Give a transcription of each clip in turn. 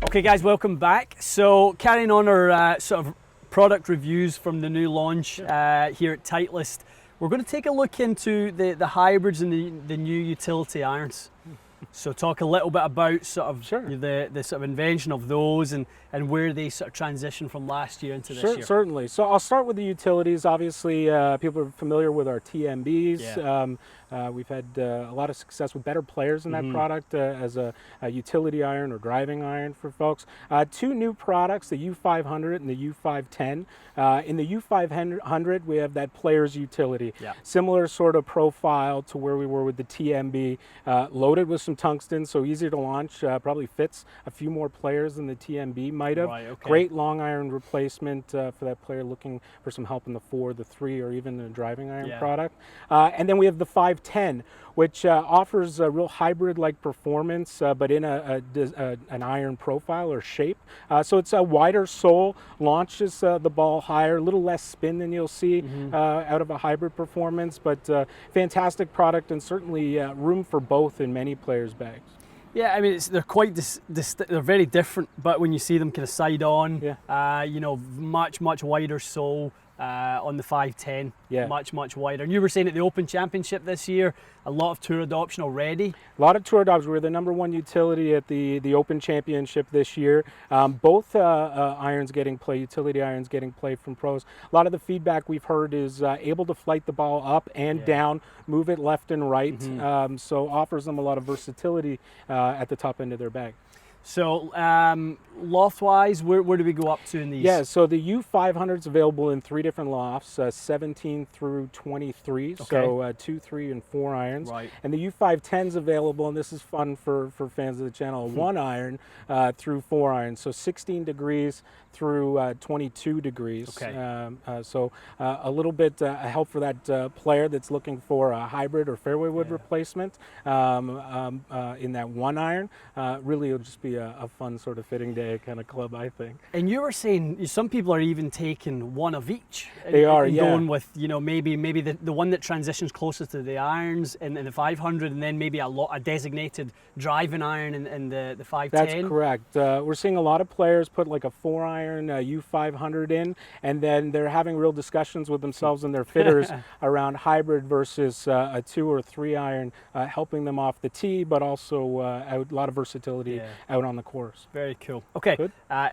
Okay guys, welcome back. So carrying on our sort of product reviews from the new launch here at Titleist, we're going to take a look into the hybrids and the new utility irons. So talk a little bit about sort of the sort of invention of those and where they sort of transition from last year into this year. Certainly. So I'll start with the utilities. Obviously, people are familiar with our TMBs. Yeah. We've had a lot of success with better players in that product as a utility iron or driving iron for folks. Two new products, the u500 and the u510. In the u500, we have that player's utility. Yeah. Similar sort of profile to where we were with the TMB, loaded with some tungsten, so easy to launch, probably fits a few more players than the TMB might have. Right, okay. Great long iron replacement for that player looking for some help in the 4, the 3, or even the driving iron product. And then we have the 510, which offers a real hybrid-like performance, but in an iron profile or shape. So it's a wider sole, launches the ball higher, a little less spin than you'll see out of a hybrid performance, but fantastic product and certainly room for both in many players' bags. Yeah, I mean, they're quite they're very different, but when you see them kind of side on, you know, much wider sole on the 510, much wider. And you were saying at the Open Championship this year, a lot of tour adoption already. A lot of tour adoption. We're the #1 utility at the Open Championship this year. Both irons getting play, utility irons getting play from pros. A lot of the feedback we've heard is able to flight the ball up and down, move it left and right. So offers them a lot of versatility at the top end of their bag. So loft-wise, where do we go up to in these? Yeah, so the u500 is available in 3 different lofts, 17 through 23, so 2, 3, and 4 irons. Right. And the u510 is available, and this is fun for fans of the channel, 1 iron through 4 irons, so 16 degrees through 22 degrees. Okay. So a little bit help for that player that's looking for a hybrid or fairway wood replacement in that 1 iron. Really, it'll just be a fun sort of fitting day kind of club, I think. And you were saying some people are even taking 1 of each. They are, going with, you know, maybe the one that transitions closest to the irons in the 500, and then maybe a designated driving iron in the 510. That's correct. We're seeing a lot of players put like a 4 iron u500 in, and then they're having real discussions with themselves and their fitters around hybrid versus a 2 or 3 iron, helping them off the tee, but also a lot of versatility out on the course. Very cool. Okay,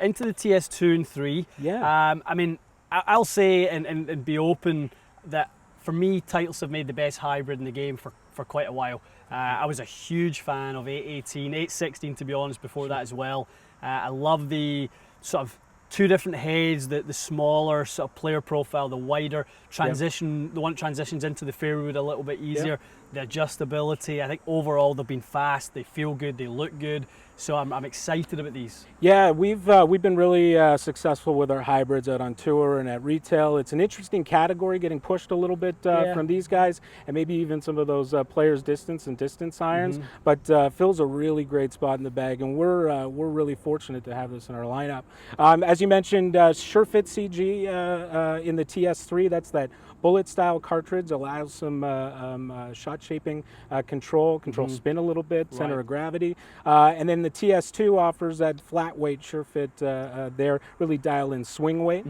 into the TS2 and 3. Yeah. I mean, I'll say and be open that for me, Titleist have made the best hybrid in the game for quite a while. I was a huge fan of 818, 816 to be honest, before that as well. I love the sort of 2 different heads, the smaller sort of player profile, the wider transition, the one that transitions into the fairway a little bit easier, the adjustability. I think overall they've been fast, they feel good, they look good. So I'm excited about these. Yeah, we've been really successful with our hybrids out on tour and at retail. It's an interesting category, getting pushed a little bit from these guys, and maybe even some of those players' distance and distance irons. But fills a really great spot in the bag, and we're really fortunate to have this in our lineup. As you mentioned, SureFit CG in the TS3. That's that bullet-style cartridge, allows some shot shaping control spin a little bit, center of gravity, and then the TS2 offers that flat weight SureFit there, really dial in swing weight.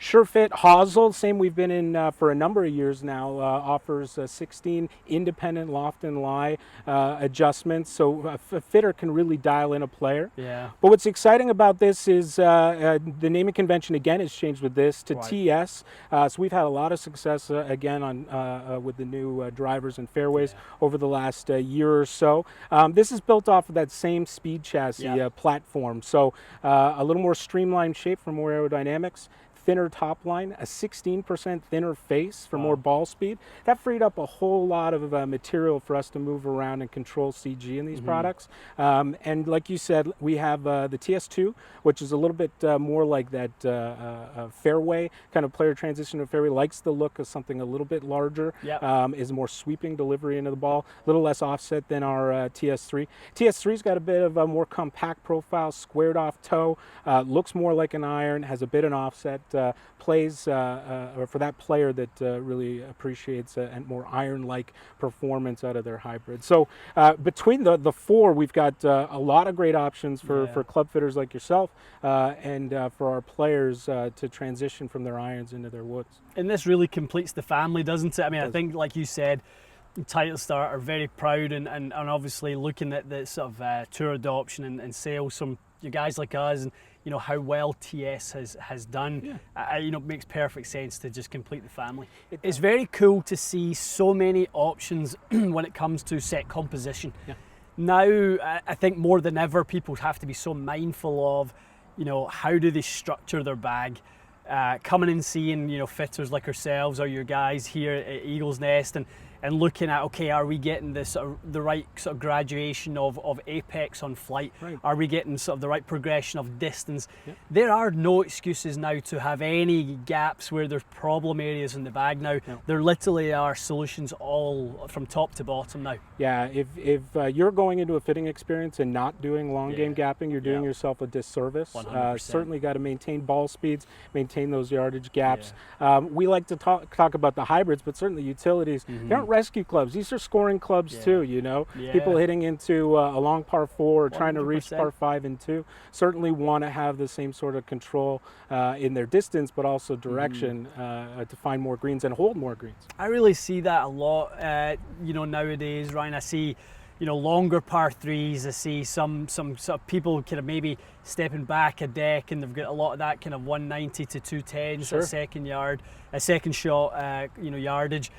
SureFit Hosel, same we've been in for a number of years now, offers 16 independent Loft and Lie adjustments, so a fitter can really dial in a player. Yeah. But what's exciting about this is the naming convention again has changed with this to TS, so we've had a lot of success again on with the new drivers and fairways over the last year or so. This is built off of that same speed chassis platform, so a little more streamlined shape for more aerodynamics, thinner top line, a 16% thinner face for more ball speed. That freed up a whole lot of material for us to move around and control CG in these products. And like you said, we have the TS2, which is a little bit more like that fairway kind of player transition to fairway, likes the look of something a little bit larger, is more sweeping delivery into the ball, a little less offset than our TS3. TS3's got a bit of a more compact profile, squared off toe, looks more like an iron, has a bit of an offset plays, or for that player that really appreciates a more iron-like performance out of their hybrid. So between the four, we've got a lot of great options for club fitters like yourself, and for our players to transition from their irons into their woods. And this really completes the family, doesn't it? I mean, I think, like you said, Titleist are very proud and obviously looking at the sort of tour adoption and sales from you guys like us, and you know how well TS has done. You know, it makes perfect sense to just complete the family. It's very cool to see so many options when it comes to set composition. Now, I think more than ever, people have to be so mindful of, you know, how do they structure their bag. Coming and seeing, you know, fitters like ourselves or your guys here at Eagle's Nest and looking at, okay, are we getting the right sort of graduation of apex on flight? Are we getting sort of the right progression of distance? There are no excuses now to have any gaps where there's problem areas in the bag now. There literally are solutions all from top to bottom now. Yeah, if you're going into a fitting experience and not doing long game gapping, you're doing yourself a disservice. 100%. Certainly got to maintain ball speeds, maintain those yardage gaps. We like to talk about the hybrids, but certainly utilities. They aren't rescue clubs. These are scoring clubs too, you know. People hitting into a long par 4 or trying to reach par 5 and 2 certainly want to have the same sort of control in their distance, but also direction to find more greens and hold more greens. I really see that a lot, you know, nowadays, Ryan. I see, you know, longer par 3s. I see some sort of people kind of maybe stepping back a deck, and they've got a lot of that kind of 190 to 210 a second shot, you know, yardage.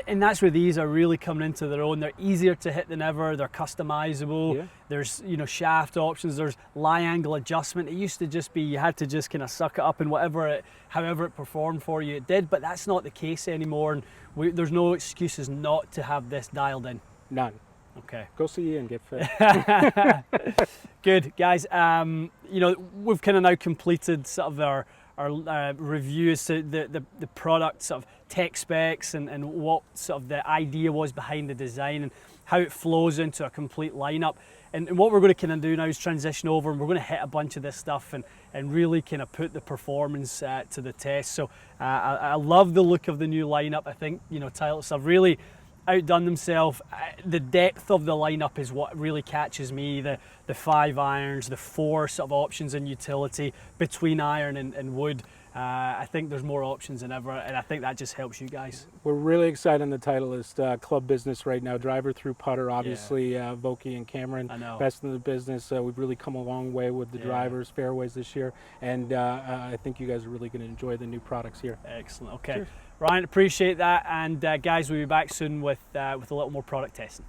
And that's where these are really coming into their own. They're easier to hit than ever. They're customizable. There's, you know, shaft options. There's lie angle adjustment. It used to just be you had to just kind of suck it up, and however it performed for you, it did. But that's not the case anymore. And there's no excuses not to have this dialed in. None. Okay. Go see Ian, get fit. Good, guys. You know, we've kind of now completed sort of our review as to the product sort of tech specs and what sort of the idea was behind the design and how it flows into a complete lineup. And what we're going to kind of do now is transition over, and we're going to hit a bunch of this stuff and really kind of put the performance to the test. So I love the look of the new lineup. I think, you know, Titleist have really outdone themselves. The depth of the lineup is what really catches me. The 5 irons, the 4 sort of options in utility between iron and wood. I think there's more options than ever, and I think that just helps you guys. We're really excited in the Titleist club business right now. Driver through putter, obviously, Vaughan and Cameron, best in the business. We've really come a long way with the drivers, fairways this year, and I think you guys are really going to enjoy the new products here. Excellent. Okay. Cheers. Ryan, appreciate that, and guys, we'll be back soon with a little more product testing.